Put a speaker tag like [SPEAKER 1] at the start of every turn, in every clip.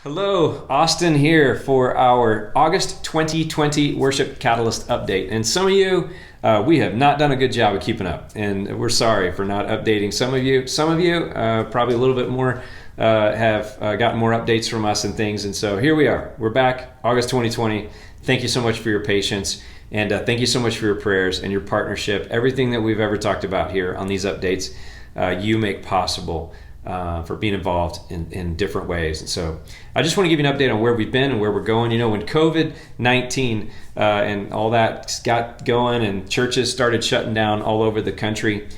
[SPEAKER 1] Hello, Austin here for our August 2020 Worship Catalyst update. And some of you, we have not done a good job of keeping up, and we're sorry for not updating some of you. Some of you, probably a little bit more, have gotten more updates from us and things. And so here we are. We're back, August 2020. Thank you so much for your patience, and thank you so much for your prayers and your partnership. Everything that we've ever talked about here on these updates, you make possible. For being involved in different ways. And so I just want to give you an update on where we've been and where we're going. You know, when COVID-19 and all that got going and churches started shutting down all over the country,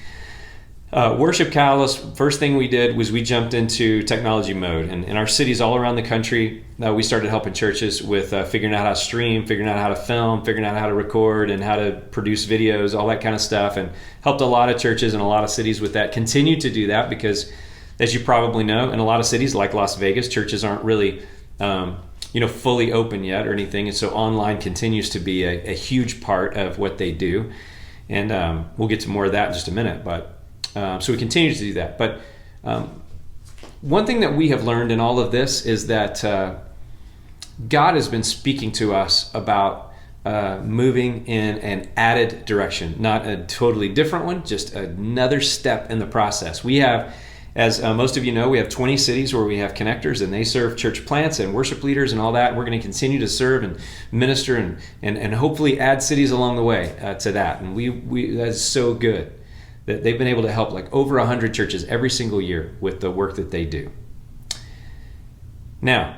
[SPEAKER 1] Worship Catalyst, first thing we did was we jumped into technology mode. And in our cities all around the country, we started helping churches with figuring out how to stream, figuring out how to film, figuring out how to record and how to produce videos, all that kind of stuff, and helped a lot of churches and a lot of cities with that. Continue to do that because, as you probably know, in a lot of cities like Las Vegas, churches aren't really, fully open yet or anything. And so online continues to be a huge part of what they do. And we'll get to more of that in just a minute. But so we continue to do that. But one thing that we have learned in all of this is that God has been speaking to us about moving in an added direction, not a totally different one, just another step in the process. We have, as most of you know, we have 20 cities where we have connectors, and they serve church plants and worship leaders and all that. We're going to continue to serve and minister and hopefully add cities along the way to that. And we that is so good that they've been able to help like over 100 churches every single year with the work that they do. Now,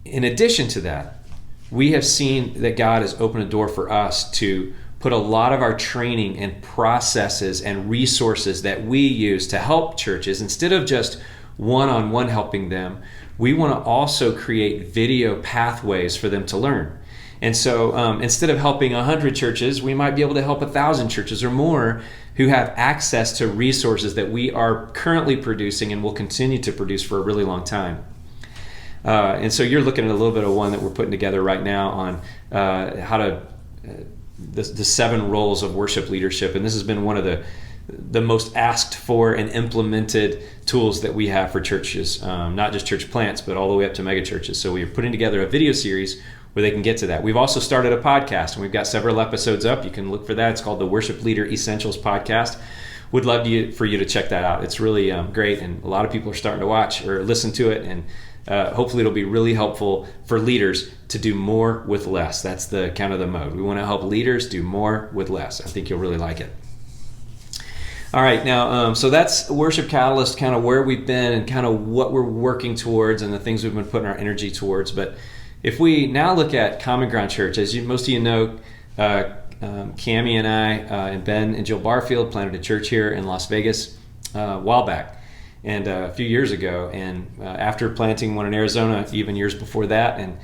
[SPEAKER 1] in addition to that, we have seen that God has opened a door for us to put a lot of our training and processes and resources that we use to help churches, instead of just one-on-one helping them, we want to also create video pathways for them to learn. And so instead of helping 100 churches, we might be able to help 1,000 churches or more who have access to resources that we are currently producing and will continue to produce for a really long time. And so you're looking at a little bit of one that we're putting together right now on how to the 7 roles of worship leadership, and this has been one of the most asked for and implemented tools that we have for churches, not just church plants, but all the way up to mega churches. So we are putting together a video series where they can get to that. We've also started a podcast, and we've got several episodes up. You can look for that. It's called the Worship Leader Essentials Podcast. Would love for you to check that out. It's really great, and a lot of people are starting to watch or listen to it, and hopefully it'll be really helpful for leaders to do more with less. That's the kind of the mode. We want to help leaders do more with less. I think you'll really like it. All right, now, so that's Worship Catalyst, kind of where we've been and kind of what we're working towards and the things we've been putting our energy towards. But if we now look at Common Ground Church, as most of you know, Cammie and I and Ben and Jill Barfield planted a church here in Las Vegas a while back. And a few years ago, and after planting one in Arizona, even years before that. And,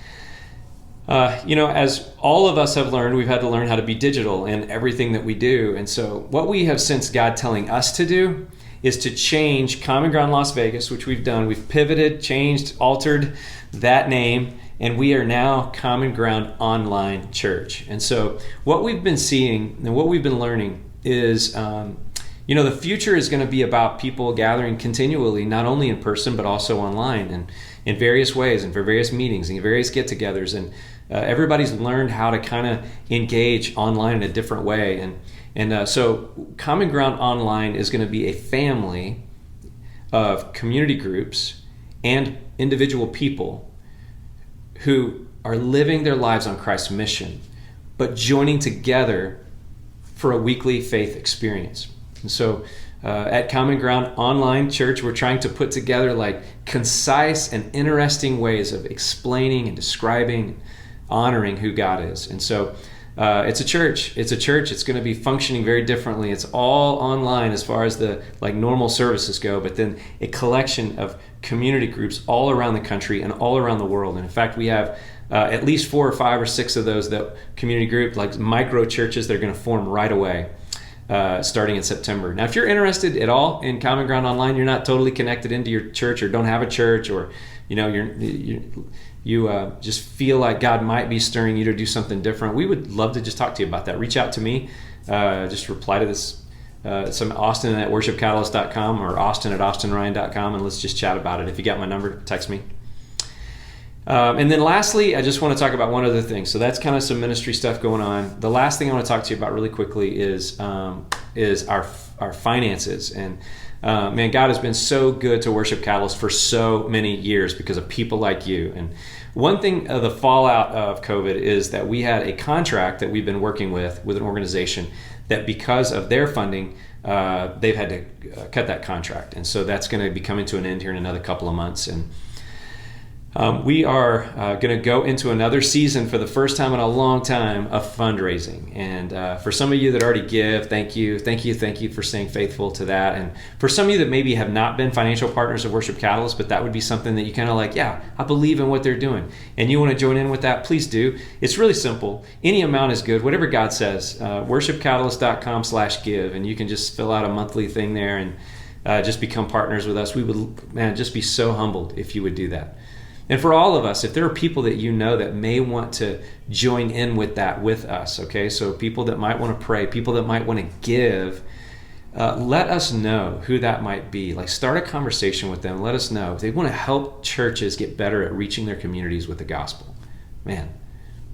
[SPEAKER 1] as all of us have learned, we've had to learn how to be digital in everything that we do. And so what we have sensed God telling us to do is to change Common Ground Las Vegas, which we've done. We've pivoted, changed, altered that name, and we are now Common Ground Online Church. And so what we've been seeing and what we've been learning is the future is going to be about people gathering continually, not only in person, but also online and in various ways and for various meetings and various get-togethers. And everybody's learned how to kind of engage online in a different way. And so Common Ground Online is going to be a family of community groups and individual people who are living their lives on Christ's mission, but joining together for a weekly faith experience. And so at Common Ground Online Church, we're trying to put together like concise and interesting ways of explaining and describing, honoring who God is. And so it's a church. It's going to be functioning very differently. It's all online as far as the like normal services go, but then a collection of community groups all around the country and all around the world. And in fact, we have at least 4 or 5 or 6 of those that community group, like micro churches, they're going to form right away. Starting in September. Now, if you're interested at all in Common Ground Online, you're not totally connected into your church or don't have a church, or you just feel like God might be stirring you to do something different, we would love to just talk to you about that. Reach out to me. Just reply to this, some Austin at worshipcatalyst.com or Austin at austinryan.com, and let's just chat about it. If you got my number, text me. And then lastly, I just want to talk about one other thing. So that's kind of some ministry stuff going on. The last thing I want to talk to you about really quickly is our finances. And man, God has been so good to Worship Catalyst for so many years because of people like you. And one thing, the fallout of COVID is that we had a contract that we've been working with an organization that because of their funding, they've had to cut that contract. And so that's going to be coming to an end here in another couple of months. And we are going to go into another season for the first time in a long time of fundraising. And for some of you that already give, thank you for staying faithful to that. And for some of you that maybe have not been financial partners of Worship Catalyst, but that would be something that you kind of like, yeah, I believe in what they're doing, and you want to join in with that, please do. It's really simple. Any amount is good, whatever God says. worshipcatalyst.com/give, and you can just fill out a monthly thing there and just become partners with us. We would, man, just be so humbled if you would do that. And for all of us, if there are people that you know that may want to join in with that with us, okay? So people that might want to pray, people that might want to give, let us know who that might be. Like, start a conversation with them. Let us know. If they want to help churches get better at reaching their communities with the gospel, man,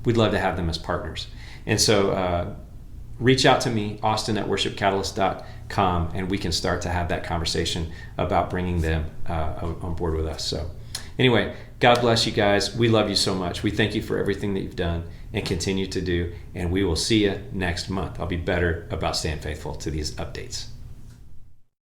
[SPEAKER 1] we'd love to have them as partners. And so reach out to me, Austin at worshipcatalyst.com, and we can start to have that conversation about bringing them on board with us. So anyway, God bless you guys. We love you so much. We thank you for everything that you've done and continue to do. And we will see you next month. I'll be better about staying faithful to these updates.